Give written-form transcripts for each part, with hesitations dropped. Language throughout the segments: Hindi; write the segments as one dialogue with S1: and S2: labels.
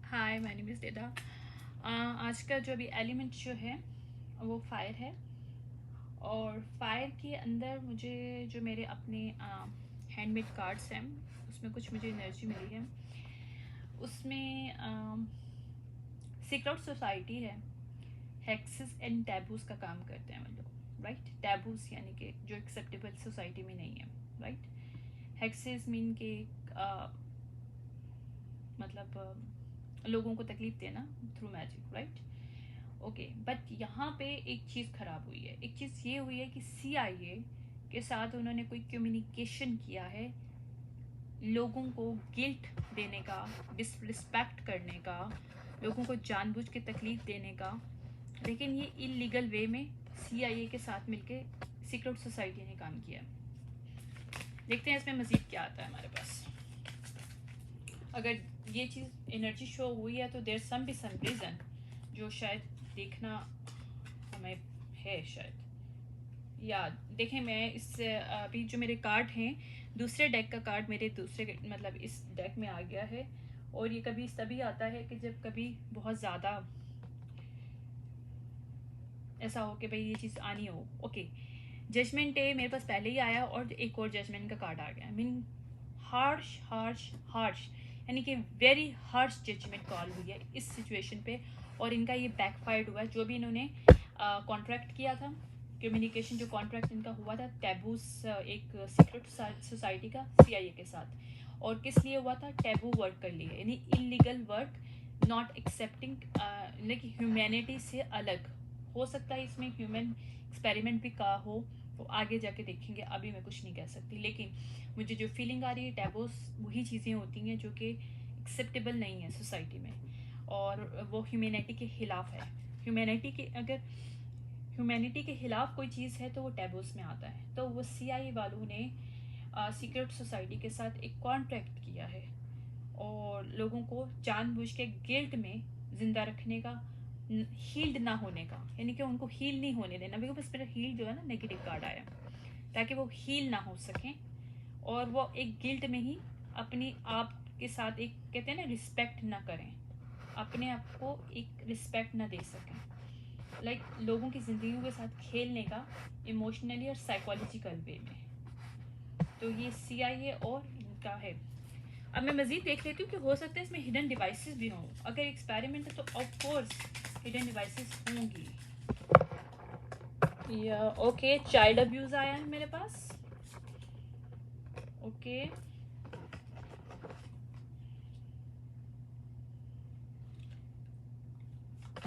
S1: Hi, my name is data. आज का जो अभी एलिमेंट जो है वो फायर है, और फायर के अंदर मुझे जो मेरे अपने हैंडमेड कार्ड्स हैं उसमें कुछ मुझे एनर्जी मिली है। उसमें सीक्रेट सोसाइटी है, हेक्सेस एंड टैबूज का काम करते हैं वो लोग, राइट। टैबूज यानी कि जो एक्सेप्टेबल सोसाइटी में नहीं है, राइट। हेक्सेस मीन के मतलब लोगों को तकलीफ देना through magic, right. Okay, but यहाँ पे एक चीज़ खराब हुई है। एक चीज़ ये हुई है कि CIA के साथ उन्होंने कोई कम्युनिकेशन किया है, लोगों को गिल्ट देने का, डिसरिस्पेक्ट करने का, लोगों को जानबूझ के तकलीफ देने का, लेकिन ये इलीगल वे में CIA के साथ मिलके सीक्रेट सोसाइटी ने काम किया। देखते हैं इसमें मज़ीद क्या आता है हमारे पास। अगर ये चीज़ एनर्जी शो हुई है तो देयर सम रीज़न जो शायद देखना हमें है शायद। या देखें, मैं इस अभी जो मेरे कार्ड हैं, दूसरे डेक का कार्ड मेरे दूसरे मतलब इस डेक में आ गया है। और ये कभी तभी आता है कि जब कभी बहुत ज़्यादा ऐसा हो कि भाई ये चीज़ आनी हो। ओके, जजमेंट डे मेरे पास पहले ही आया और एक और जजमेंट का कार्ड आ गया। मीन हार्श हार्श हार्श, यानी कि वेरी हार्श जजमेंट कॉल हुई है इस सिचुएशन पे, और इनका ये बैकफायर्ड हुआ है। जो भी इन्होंने कॉन्ट्रैक्ट किया था, कम्युनिकेशन जो कॉन्ट्रैक्ट इनका हुआ था टैबूस, एक सीक्रेट सोसाइटी का CIA के साथ, और किस लिए हुआ था? टैबू वर्क कर लिए, यानी illegal work, not accepting, like humanity से अलग। हो सकता है इसमें ह्यूमन एक्सपेरिमेंट भी का हो, वो आगे जाके देखेंगे, अभी मैं कुछ नहीं कह सकती। लेकिन मुझे जो फीलिंग आ रही है, टैबूस वही चीज़ें होती हैं जो कि एक्सेप्टेबल नहीं है सोसाइटी में, और वो ह्यूमैनिटी के खिलाफ है। ह्यूमैनिटी के खिलाफ कोई चीज़ है तो वो टैबूस में आता है। तो वो CIA वालों ने सीक्रेट सोसाइटी के साथ एक कॉन्ट्रैक्ट किया है, और लोगों को जानबूझ के गिल्ट में जिंदा रखने का, हील्ड ना होने का, यानी कि उनको हील नहीं होने देना। बिकॉज बस मेरा हील जो है ना, नेगेटिव कार्ड आया, ताकि वो हील ना हो सकें, और वो एक गिल्ट में ही अपनी आप के साथ एक कहते हैं ना रिस्पेक्ट ना करें, अपने आप को एक रिस्पेक्ट ना दे सकें, लाइक लोगों की ज़िंदगियों के साथ खेलने का, इमोशनली और साइकोलॉजिकल वे में। तो ये CIA और इनका है। अब मैं मजीद देख लेती हूँ कि हो सकता है इसमें हिडन डिवाइसेस भी हों। अगर एक्सपेरिमेंट है तो ऑफ कोर्स हिडन डिवाइसेस होंगी। या ओके, चाइल्ड अब्यूज आया है मेरे पास। ओके,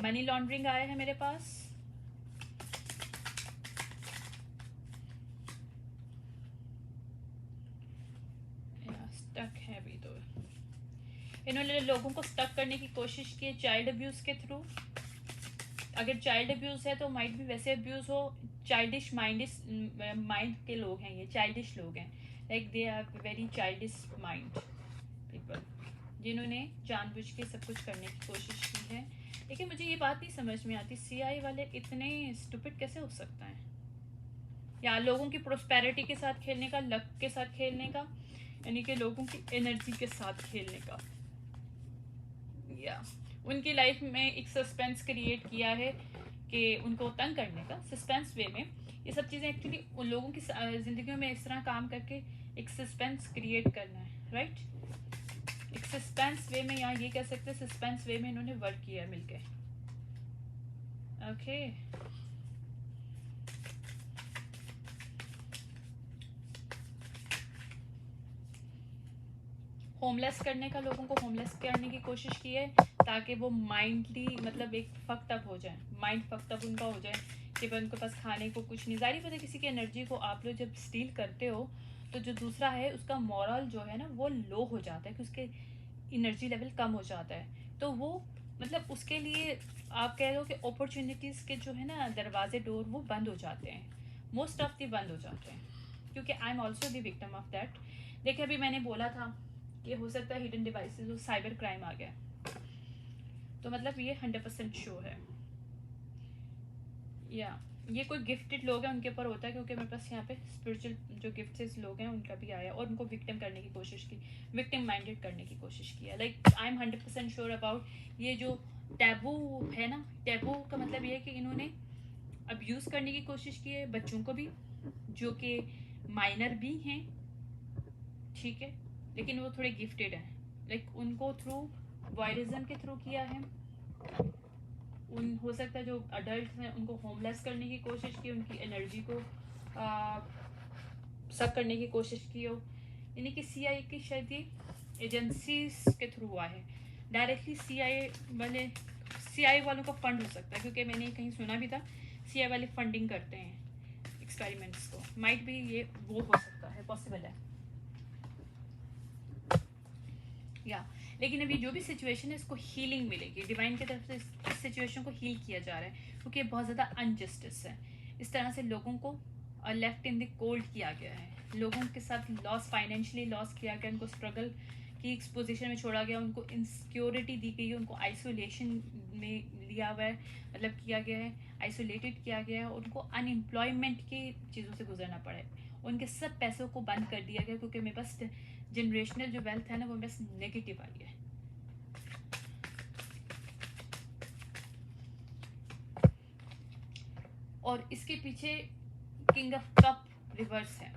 S1: मनी लॉन्ड्रिंग आया है मेरे पास। स्टक है अभी तो, इन्होंने लोगों को स्टक करने की कोशिश की है चाइल्ड अब्यूज के थ्रू। अगर चाइल्ड अब्यूज है तो माइट भी वैसे अब्यूज हो, चाइल्डिश माइंड के लोग हैं, ये चाइल्डिश लोग हैं, like they are very childish mind people, जिन्होंने जानबूझ के सब कुछ करने की कोशिश की है। लेकिन मुझे ये बात नहीं समझ में आती, CIA वाले इतने स्टूपिड कैसे हो सकते हैं? या लोगों की प्रोस्पेरिटी के साथ खेलने का, लक के साथ खेलने का, यानी कि लोगों की एनर्जी के साथ खेलने का, या उनकी लाइफ में एक सस्पेंस क्रिएट किया है कि उनको तंग करने का, सस्पेंस वे में। ये सब चीज़ें एक्चुअली उन लोगों की ज़िंदगियों में इस तरह काम करके एक सस्पेंस क्रिएट करना है, राइट। एक सस्पेंस वे में, यहाँ ये कह सकते हैं सस्पेंस वे में इन्होंने वर्क किया मिलके। ओके, होमलेस करने का, लोगों को होमलेस करने की कोशिश की है, ताकि वो माइंडली मतलब एक फक्ड अप हो जाए, माइंड फक्ड अप उनका हो जाए कि भाई उनके पास खाने को कुछ नहीं। जाहिर पता है किसी की एनर्जी को आप लोग जब स्टील करते हो तो जो दूसरा है उसका मॉरल जो है ना वो लो हो जाता है, कि उसके एनर्जी लेवल कम हो जाता है। तो वो मतलब उसके लिए आप कह रहे हो कि अपॉर्चुनिटीज़ के जो है ना दरवाजे, डोर, वो बंद हो जाते हैं, मोस्ट ऑफ दी बंद हो जाते हैं, क्योंकि I am also the victim of that. देखिए, अभी मैंने बोला था कि हो सकता है हिडन डिवाइसेस और साइबर क्राइम आ गया, तो मतलब ये 100% शो है। या ये कोई गिफ्टेड लोग हैं उनके ऊपर होता है, क्योंकि मेरे पास यहाँ पे स्पिरिचुअल जो गिफ्टेड लोग हैं उनका भी आया और उनको विक्टिम करने की कोशिश की, विक्टिम माइंडेड करने की कोशिश किया। Like I am 100% sure about ये जो टैबू है ना, टैबू का मतलब ये है कि इन्होंने अब्यूज़ करने की कोशिश की है बच्चों को भी, जो कि माइनर भी हैं, ठीक है, लेकिन वो थोड़े गिफ्टेड हैं। लाइक उनको थ्रू वॉयरिज्म के थ्रू किया है। उन हो सकता है जो अडल्ट हैं उनको होमलेस करने की कोशिश की, उनकी एनर्जी को सक करने की कोशिश की हो। यानी कि CIA की शायद ये एजेंसीज के थ्रू हुआ है। डायरेक्टली CIA वालों का फंड हो सकता है, क्योंकि मैंने कहीं सुना भी था CIA वाले फंडिंग करते हैं एक्सपेरिमेंट्स को। माइट भी ये वो हो सकता है, पॉसिबल है या। लेकिन अभी जो भी सिचुएशन है इसको हीलिंग मिलेगी डिवाइन की तरफ से। इस सिचुएशन को हील किया जा रहा है, क्योंकि बहुत ज़्यादा अनजस्टिस है। इस तरह से लोगों को लेफ्ट इन द कोल्ड किया गया है, लोगों के साथ लॉस, फाइनेंशियली लॉस किया गया, उनको स्ट्रगल की पोजीशन में छोड़ा गया, उनको इनसिक्योरिटी दी गई है, उनको आइसोलेशन में लिया हुआ है, मतलब किया गया है, आइसोलेटेड किया गया है, उनको अनएम्प्लॉयमेंट की चीज़ों से गुजरना पड़ा है, उनके सब पैसों को बंद कर दिया गया, क्योंकि मेरे पास जनरेशनल जो वेल्थ है ना वो बस नेगेटिव आई है। और इसके पीछे किंग ऑफ कप रिवर्स है,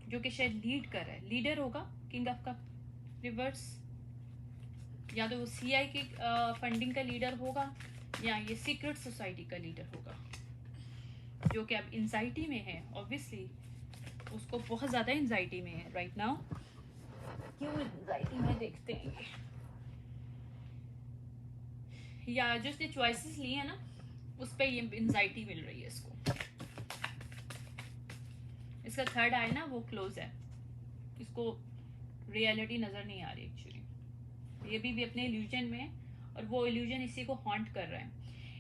S1: जो कि शायद लीड कर रहा है, लीडर होगा किंग ऑफ कप रिवर्स, या तो वो CIA की फंडिंग का लीडर होगा, या ये सीक्रेट सोसाइटी का लीडर होगा, जो कि अब एंजाइटी में है। ऑब्वियसली उसको बहुत ज़्यादा एंजाइटी में है राइट नाउ। क्यों एंजाइटी में देखते हैं, या जो इसने चॉइसेस ली है ना उस पर ये एंजाइटी मिल रही है इसको। इसका थर्ड आई ना वो क्लोज है, इसको रियलिटी नज़र नहीं आ रही एक्चुअली। ये भी अपने इल्यूजन में है, और वो इल्यूजन इसी को हॉन्ट कर रहा है।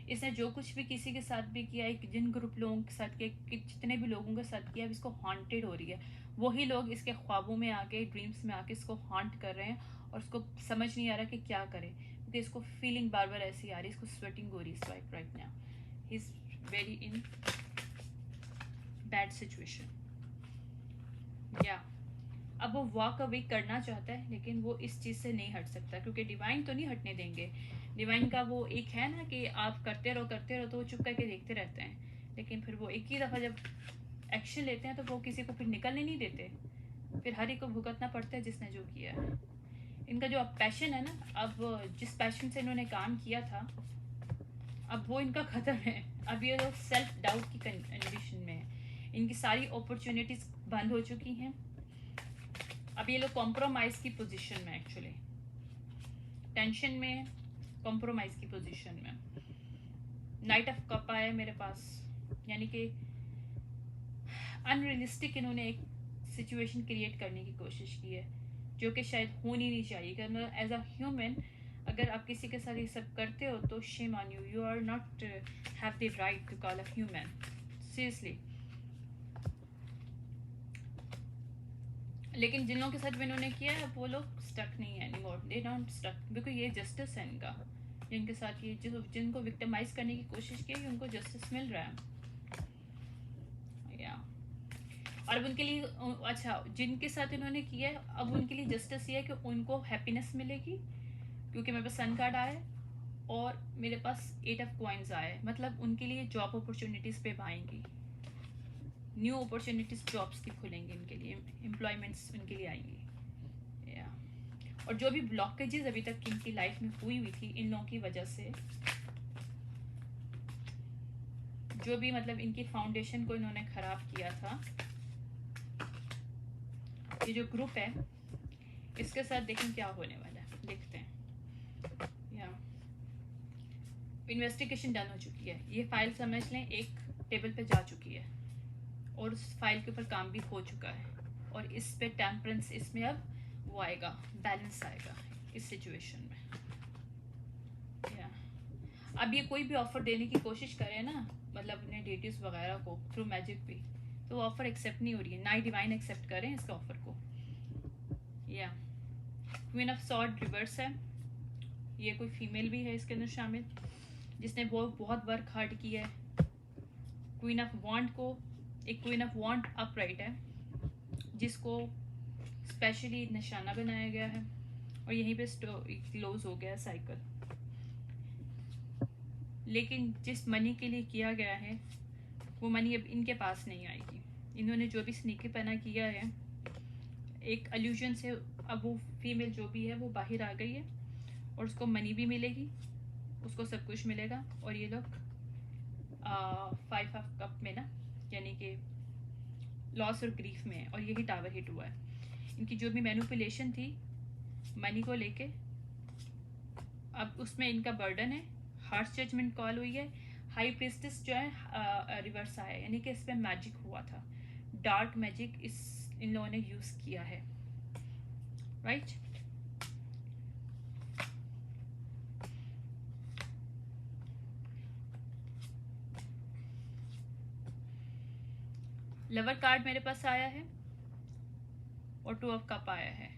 S1: इसने जो कुछ भी किसी के साथ भी किया है, जिन ग्रुप लोगों के साथ किया, जितने भी लोगों के साथ किया, इसको हॉन्टेड हो रही है। वही लोग इसके ख्वाबों में आके, ड्रीम्स में आके इसको हॉन्ट कर रहे हैं, और उसको समझ नहीं आ रहा कि क्या करे, क्योंकि इसको फीलिंग बार बार ऐसी आ रही है, इसको स्वेटिंग हो रही है right now. He is very in bad situation या। अब वो वॉक अवे करना चाहता है, लेकिन वो इस चीज़ से नहीं हट सकता, क्योंकि डिवाइन तो नहीं हटने देंगे। डिवाइन का वो एक है ना कि आप करते रहो तो वो चुप करके देखते रहते हैं, लेकिन फिर वो एक ही दफ़ा जब एक्शन लेते हैं तो वो किसी को फिर निकलने नहीं देते, फिर हर एक को भुगतना पड़ता है जिसने जो किया है। इनका जो अब पैशन है ना, अब जिस पैशन से इन्होंने काम किया था अब वो इनका ख़त्म है। अब ये लोग सेल्फ डाउट की कंडीशन में है, इनकी सारी अपॉर्चुनिटीज़ बंद हो चुकी हैं। अब ये लोग कॉम्प्रोमाइज़ की पोजीशन में, एक्चुअली टेंशन में, कॉम्प्रोमाइज़ की पोजीशन में। नाइट ऑफ कप आया मेरे पास, यानी कि अनरियलिस्टिक इन्होंने एक सिचुएशन क्रिएट करने की कोशिश की है, जो कि शायद होनी नहीं चाहिए। मतलब एज अ ह्यूमन अगर आप किसी के साथ ये सब करते हो तो shame on you, you are not have the right to call a human, seriously. लेकिन जिन लोगों के साथ भी इन्होंने किया है वो लोग स्टक नहीं है anymore, they don't stuck, because ये जस्टिस है इनका। जिनके साथ ये जिनको विक्टिमाइज करने की कोशिश की उनको जस्टिस मिल रहा है या। और अब उनके लिए अच्छा, जिनके साथ इन्होंने किया है अब उनके लिए जस्टिस ये है कि उनको हैप्पीनेस मिलेगी, क्योंकि मेरे पास सन कार्ड आया है और मेरे पास 8 ऑफ कॉइन्स आया है, मतलब उनके लिए जॉब अपॉर्चुनिटीज़ पे आएंगी, न्यू अपॉर्चुनिटीज़ जॉब्स की खुलेंगी इनके लिए, एम्प्लॉयमेंट्स उनके लिए आएंगी या। और जो भी ब्लॉकेजेस अभी तक इनकी लाइफ में हुई थी इन लोगों की वजह से, जो भी मतलब इनकी फाउंडेशन को इन्होंने ख़राब किया था, ये जो ग्रुप है इसके साथ देखें क्या होने वाला है, देखते हैं या। इन्वेस्टिगेशन डन हो चुकी है, ये फाइल समझ लें एक टेबल पे जा चुकी है, और उस फाइल के ऊपर काम भी हो चुका है, और इस पे टेम्परेंस, इसमें अब वो आएगा, बैलेंस आएगा इस सिचुएशन में या। अब ये कोई भी ऑफर देने की कोशिश करे ना, मतलब अपने डेटिव्स वगैरह को थ्रू मैजिक भी, तो वो ऑफर एक्सेप्ट नहीं हो रही है, ना ही डिवाइन एक्सेप्ट करें इस ऑफर को या। क्वीन ऑफ सॉर्ड रिवर्स है, ये कोई फीमेल भी है इसके अंदर शामिल, जिसने बहुत वर्क हार्ड किया है, क्वीन ऑफ वॉन्ड को, एक क्वीन ऑफ वॉन्ड अपराइट है जिसको स्पेशली निशाना बनाया गया है और यहीं पे क्लोज हो गया साइकिल। लेकिन जिस मनी के लिए किया गया है वो मनी अब इनके पास नहीं आएगी। इन्होंने जो भी स्नीकीपना किया है, एक अल्यूजन से अब वो फीमेल जो भी है वो बाहर आ गई है और उसको मनी भी मिलेगी, उसको सब कुछ मिलेगा। और ये लोग 5 ऑफ कप में ना, यानी कि लॉस और ग्रीफ में है और यही टावर हिट हुआ है। इनकी जो भी मैनिपुलेशन थी मनी को लेके, अब उसमें इनका बर्डन है। हार्श जजमेंट कॉल हुई है। हाई प्रिस्टेस जो है रिवर्स आया, यानी कि इस पर मैजिक हुआ था, डार्क मैजिक इन लोगों ने यूज किया है, राइट। लवर कार्ड मेरे पास आया है और 2 ऑफ कप आया है।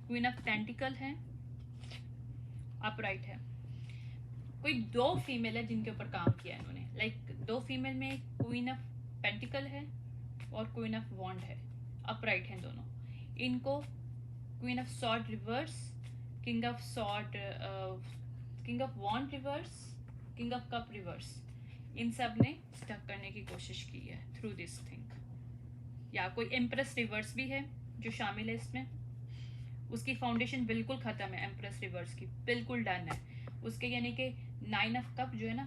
S1: क्वीन ऑफ पेंटिकल है, अपराइट है। कोई 2 फीमेल है जिनके ऊपर काम किया इन्होंने, लाइक 2 फीमेल में क्वीन ऑफ पेंटिकल है और क्वीन ऑफ वॉन्ड है, अपराइट हैं दोनों। इनको queen of sword reverse, king of sword, king of wand reverse, king of cup reverse, इन सब ने स्टक करने की कोशिश की है थ्रू दिस थिंग। या कोई एम्प्रेस रिवर्स भी है जो शामिल है इसमें, उसकी फाउंडेशन बिल्कुल खत्म है। एम्प्रेस रिवर्स की बिल्कुल डन है उसके, यानी कि 9 ऑफ कप जो है ना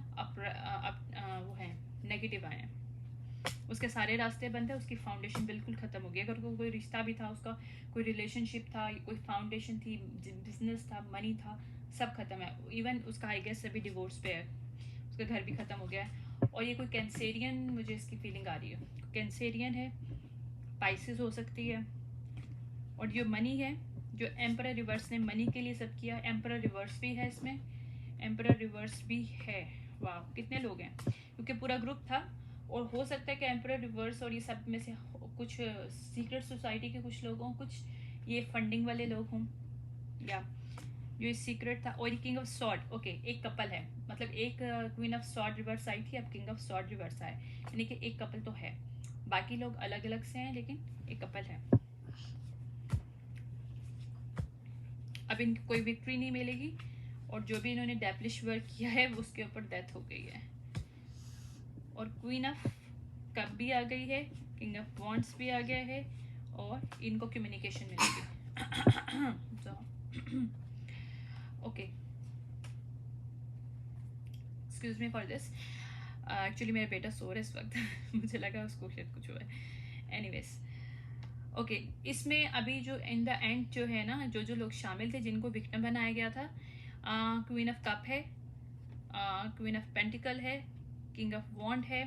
S1: वो है नेगेटिव आए हैं, उसके सारे रास्ते बंद है, उसकी फाउंडेशन बिल्कुल खत्म हो गई। अगर कोई रिश्ता भी था, उसका कोई रिलेशनशिप था, कोई फाउंडेशन थी, बिजनेस था, मनी था, सब खत्म है। इवन उसका आई गेस अभी डिवोर्स पे है, उसका घर भी खत्म हो गया है। और ये कोई कैंसेरियन, मुझे इसकी फीलिंग आ रही है, कैंसेरियन है, पाइसेस हो सकती है। और जो मनी है, जो एम्परर रिवर्स ने मनी के लिए सब किया, एम्परर रिवर्स भी है इसमें, एम्परर रिवर्स भी है। वाह, कितने लोग हैं, क्योंकि पूरा ग्रुप था। और हो सकता है कि एम्परर रिवर्स और ये सब में से कुछ सीक्रेट सोसाइटी के कुछ लोग हों, कुछ ये फंडिंग वाले लोग हों, या जो सीक्रेट था। और किंग ऑफ सॉर्ड, ओके, एक कपल है, मतलब एक क्वीन ऑफ सॉर्ड रिवर्स आई थी, अब किंग ऑफ सॉर्ड रिवर्स आए, यानी कि एक कपल तो है। बाकी लोग अलग अलग से हैं लेकिन एक कपल है। अब इनको कोई विक्ट्री नहीं मिलेगी और जो भी इन्होंने डेविलिश वर्क किया है उसके ऊपर डेथ हो गई है। और क्वीन ऑफ कप भी आ गई है, किंग ऑफ वॉन्ड्स भी आ गया है और इनको कम्युनिकेशन मिलेगी। Okay, excuse me for this, actually मेरा बेटा सो रहा है इस वक्त मुझे लगा उसको शायद कुछ हुआ है। एनीवेज, ओके, इसमें अभी जो इन द एंड जो है ना, जो जो लोग शामिल थे जिनको विक्टिम बनाया गया था, क्वीन ऑफ कप है, क्वीन ऑफ पेंटिकल है, किंग ऑफ वॉन्ड है,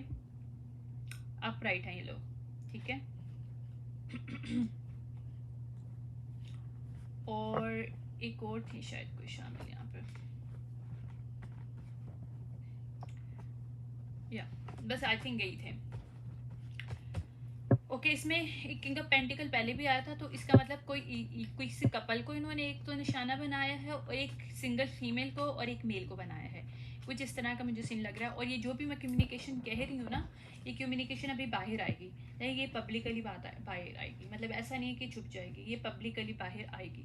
S1: अपराइट है ये लोग, ठीक है। और एक और थी शायद कोई शामिल यहाँ पे, या बस आई थिंक यही थे। ओके, इसमें एक किंग ऑफ पेंटिकल पहले भी आया था, तो इसका मतलब कोई कपल को इन्होंने एक तो निशाना बनाया है और एक सिंगल फीमेल को और एक मेल को बनाया है, कुछ इस तरह का मुझे सीन लग रहा है। और ये जो भी मैं कम्युनिकेशन कह रही हूँ ना, ये कम्युनिकेशन अभी बाहर आएगी, ये पब्लिकली बाहर आएगी, मतलब ऐसा नहीं है कि छुप जाएगी, ये पब्लिकली बाहर आएगी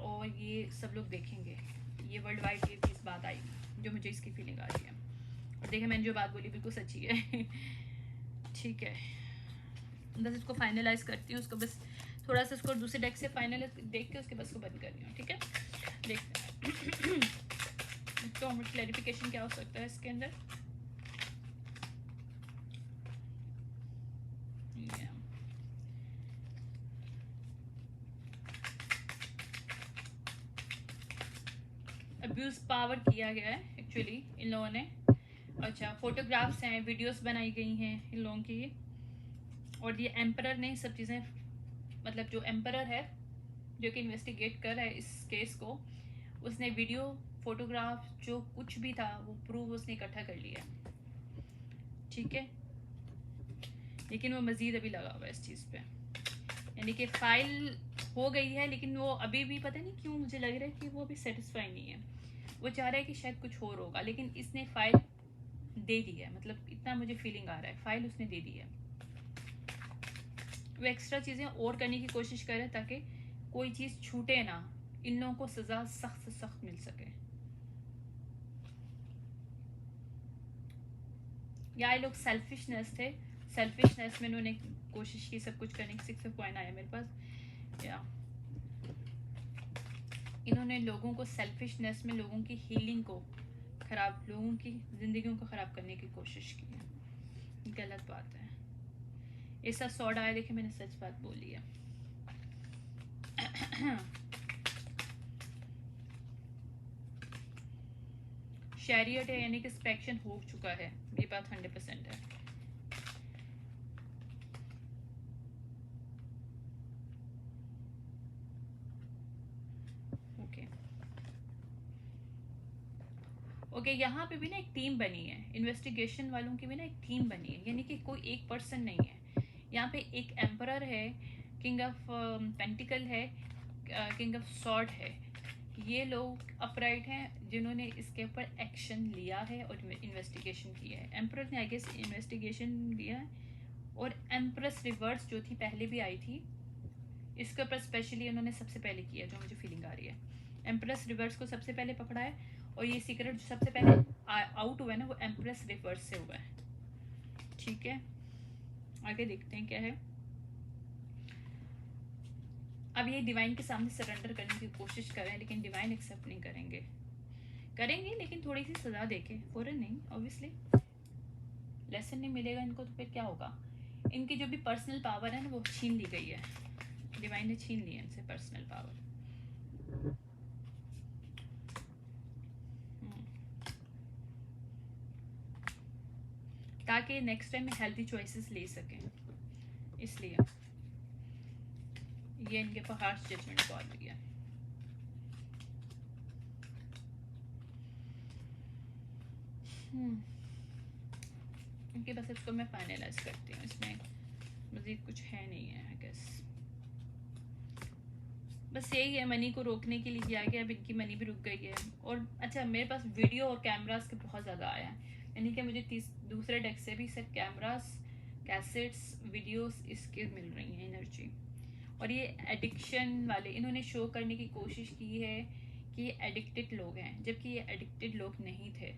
S1: और ये सब लोग देखेंगे, ये वर्ल्ड वाइड ये चीज़ बात आएगी, जो मुझे इसकी फीलिंग आ रही है। और देखिए, मैंने जो बात बोली बिल्कुल सच्ची है ठीक है, बस इसको फाइनलाइज करती हूँ, उसको बस थोड़ा सा इसको दूसरे डेक से फाइनल देख के उसके बस को बंद कर रही हूँ, ठीक है। देखते हैं तो हमें क्लैरिफिकेशन क्या हो सकता है इसके अंदर। अब्यूज पावर किया गया है एक्चुअली इन लोगों ने। अच्छा, फोटोग्राफ्स हैं, वीडियोस बनाई गई हैं इन लोगों की, और ये एम्परर ने सब चीज़ें, मतलब जो एम्परर है जो कि इन्वेस्टिगेट कर रहा है इस केस को, उसने वीडियो, फोटोग्राफ, जो कुछ भी था वो प्रूफ उसने इकट्ठा कर लिया, ठीक है। लेकिन वो मज़ीद अभी लगा हुआ है इस चीज़ पे, यानी कि फाइल हो गई है लेकिन वो अभी भी पता नहीं क्यों मुझे लग रहा है कि वो अभी सेटिस्फाई नहीं है, वो चाह रहा है कि शायद कुछ और होगा, लेकिन इसने फाइल दे दी है, मतलब इतना मुझे फीलिंग आ रहा है, फाइल उसने दे दी है। वो एक्स्ट्रा चीज़ें और करने की कोशिश करे ताकि कोई चीज़ छूटे ना, इन लोगों को सज़ा सख्त से सख्त मिल सके। या ये लोग सेल्फिशनेस थे, सेल्फिशनेस में उन्होंने कोशिश की सब कुछ करने की। 6 पॉइंट आया मेरे पास। या इन्होंने लोगों को सेल्फिशनेस में लोगों की हीलिंग को खराब, लोगों की जिंदगियों को खराब करने की कोशिश की है। गलत बात है। ऐसा सॉर्ड आया, देखिए मैंने सच बात बोली है। शैरियट है, यानी कि स्पेक्शन हो चुका है, ये बात 100% है। ओके, यहाँ पे भी ना एक टीम बनी है, इन्वेस्टिगेशन वालों की भी ना एक टीम बनी है, यानी कि कोई एक पर्सन नहीं है। यहाँ पे एक एम्परर है, किंग ऑफ पेंटिकल है, किंग ऑफ सॉर्ड है। ये लोग अपराइट हैं जिन्होंने इसके ऊपर एक्शन लिया है और इन्वेस्टिगेशन किया है। एम्परर ने आई गेस इन्वेस्टिगेशन लिया है, और एम्प्रेस रिवर्स जो थी पहले भी आई थी, इसके ऊपर स्पेशली उन्होंने सबसे पहले किया, जो मुझे फीलिंग आ रही है। एम्प्रेस रिवर्स को सबसे पहले पकड़ा है, और ये सीक्रेट जो सबसे पहले आउट हुआ है ना, वो एम्प्रेस रिवर्स से हुआ है। ठीक है, आगे देखते हैं क्या है। अब ये डिवाइन के सामने सरेंडर करने की कोशिश कर रहे हैं, लेकिन डिवाइन एक्सेप्ट नहीं करेंगे। करेंगे लेकिन थोड़ी सी सजा देके, फौरन नहीं, ऑब्वियसली लेसन नहीं मिलेगा इनको तो फिर क्या होगा। इनकी जो भी पर्सनल पावर है ना, वो छीन ली गई है, डिवाइन ने छीन ली है इनसे पर्सनल पावर। ताकि नेक्स्ट टाइम में हेल्थी चॉइसेस ले सकें, इसलिए ये इनके पर हार्श जजमेंट कॉल हुई है। ओके, बस इसको मैं फाइनलाइज करती हूँ, इसमें मज़ीद कुछ है नहीं है आई गेस। बस यही है, मनी को रोकने के लिए किया गया। अब इनकी मनी भी रुक गई है। और अच्छा, मेरे पास वीडियो और कैमरास के बहुत ज़्यादा आया है, यानी कि मुझे दूसरे डेक से भी सिर्फ कैमरास, कैसेट्स, वीडियोस इसके मिल रही हैं एनर्जी। और ये एडिक्शन वाले इन्होंने शो करने की कोशिश की है कि ये एडिक्टेड लोग हैं, जबकि ये एडिक्टेड लोग नहीं थे।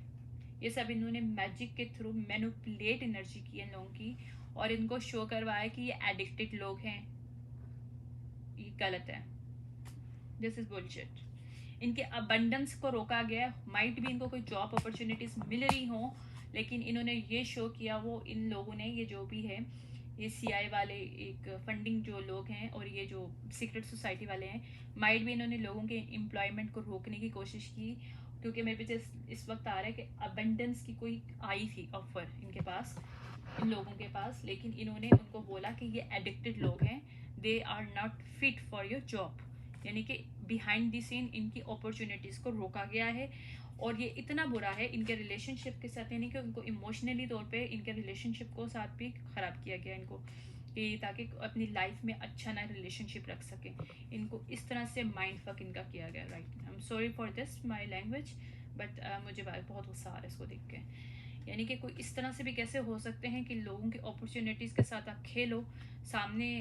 S1: ये सब इन्होंने मैजिक के थ्रू मैनिपुलेट एनर्जी की है लोगों की, और इनको शो करवाया कि ये एडिक्टेड लोग हैं। ये गलत है, दिस इज बुलशिट। इनके अबंडेंस को रोका गया। माइट भी इनको कोई जॉब अपॉर्चुनिटीज मिल रही हो, लेकिन इन्होंने ये शो किया, वो इन लोगों ने, ये जो भी है, ये सीआई वाले एक फंडिंग जो लोग हैं और ये जो सीक्रेट सोसाइटी वाले हैं, माइट भी इन्होंने लोगों के एम्प्लॉयमेंट को रोकने की कोशिश की। क्योंकि मेरे पीछे इस वक्त आ रहा है कि अबंडेंस की कोई आई थी ऑफर इनके पास, इन लोगों के पास, लेकिन इन्होंने उनको बोला कि ये एडिक्टेड लोग हैं, they are not fit for your job, यानी कि बिहाइंड द सीन इनकी अपॉर्चुनिटीज़ को रोका गया है। और ये इतना बुरा है इनके रिलेशनशिप के साथ, यानी कि उनको इमोशनली तौर पे इनके रिलेशनशिप को साथ भी ख़राब किया गया इनको, कि ताकि अपनी लाइफ में अच्छा ना रिलेशनशिप रख सके। इनको इस तरह से माइंड फक इनका किया गया। Right, I am sorry for this my language, but मुझे बहुत गुस्सा आ रहा है इसको देख के। यानी कि कोई इस तरह से भी कैसे हो सकते हैं कि लोगों की अपॉर्चुनिटीज़ के साथ आप खेलो, सामने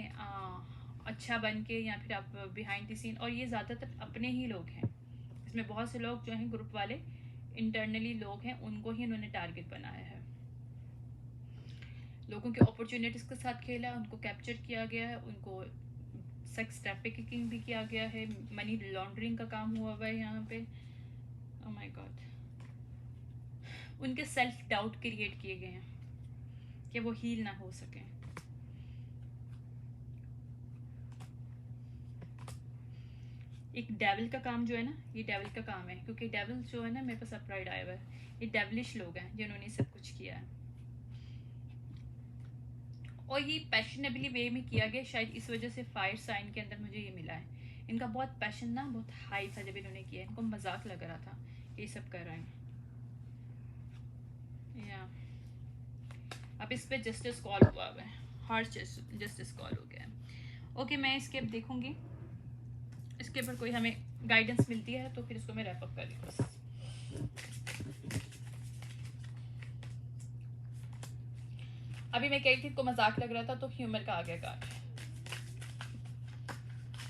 S1: अच्छा बन के, या फिर आप बिहाइंड द सीन। और ये ज़्यादातर अपने ही लोग हैं, इसमें बहुत से लोग जो हैं ग्रुप वाले इंटरनली लोग हैं, उनको ही इन्होंने टारगेट बनाया है। लोगों की अपॉर्चुनिटीज़ के साथ खेला, उनको कैप्चर किया गया है, उनको सेक्स ट्रैफिकिंग भी किया गया है, मनी लॉन्ड्रिंग का काम हुआ हुआ है यहाँ पे। ओह माय गॉड, उनके सेल्फ डाउट क्रिएट किए गए हैं कि वो हील ना हो सके। एक डेविल का काम जो है ना, ये डेविल का काम है, क्योंकि डेविल जो है ना, मेरे पास अपराइड आया हुआ है, ये डेविलिश लोग हैं जिन्होंने सब कुछ किया है। और ये पैशनेबली वे में किया गया, शायद इस वजह से फायर साइन के अंदर मुझे ये मिला है। इनका बहुत पैशन ना, बहुत हाई था जब इन्होंने किया, इनको मजाक लग रहा था ये सब कर रहे हैं। या अब इस पे जस्टिस कॉल हुआ है, हार्श जस्टिस कॉल हो गया है। ओके, मैं इसके अब देखूंगी, इसके ऊपर कोई हमें गाइडेंस मिलती है तो फिर इसको मैं रैप अप कर रही हूँ बस। अभी मैं कह रही थी को मजाक लग रहा था तो ह्यूमर का आ गया कार्ड।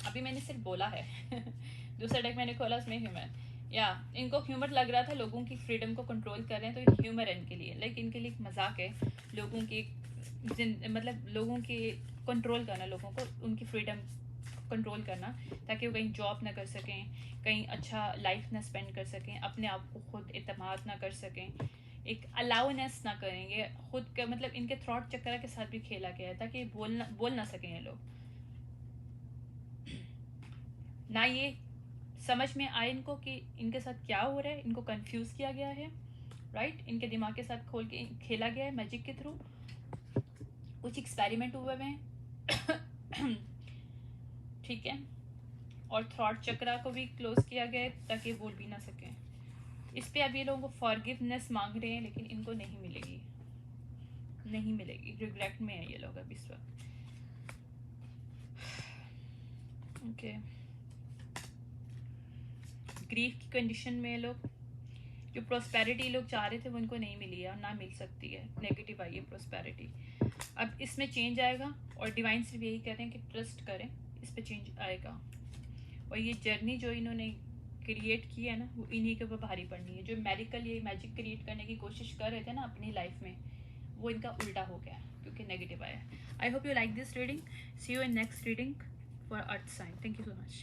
S1: अभी मैंने सिर्फ बोला है दूसरा डेक मैंने खोला उसमें ह्यूमर, या इनको ह्यूमर लग रहा था, लोगों की फ्रीडम को कंट्रोल कर रहे हैं, तो ह्यूमर है इनके लिए, लाइक इनके लिए एक मजाक है लोगों की मतलब लोगों के कंट्रोल करना, लोगों को उनकी फ्रीडम कंट्रोल करना, ताकि वो कहीं जॉब ना कर सकें, कहीं अच्छा लाइफ ना स्पेंड कर सकें, अपने आप को खुद एतमाद ना कर सकें, एक अलाउनेस ना करेंगे खुद का, मतलब इनके थ्रॉट चक्कर के साथ भी खेला गया है ताकि बोल ना सकें ये लोग, ना ये समझ में आए इनको कि इनके साथ क्या हो रहा है, इनको कंफ्यूज किया गया है, राइट, इनके दिमाग के साथ खोल के खेला गया है मैजिक के थ्रू, कुछ एक्सपेरिमेंट हुए हैं ठीक है, और थ्रॉट चक्रा को भी क्लोज किया गया है ताकि बोल भी ना सकें। इस पे अब ये लोगों को फॉरगिवनेस मांग रहे हैं, लेकिन इनको नहीं मिलेगी, नहीं मिलेगी, रिग्रेट में है ये लोग अब इस वक्त। ओके, ग्रीफ की कंडीशन में लोग, जो प्रोस्पेरिटी लोग चाह रहे थे वो इनको नहीं मिली है और ना मिल सकती है, नेगेटिव आई है प्रोस्पेरिटी। अब इसमें चेंज आएगा और डिवाइन सिर्फ यही कह रहे हैं कि ट्रस्ट करें, इस पे चेंज आएगा, और ये जर्नी जो इन्होंने क्रिएट की है ना वो इन्हीं के ऊपर भारी पड़नी है। जो मेडिकल ये मैजिक क्रिएट करने की कोशिश कर रहे थे ना अपनी लाइफ में, वो इनका उल्टा हो गया क्योंकि नेगेटिव आया। I hope you like this reading, see you in next reading for earth sign. Thank you so much.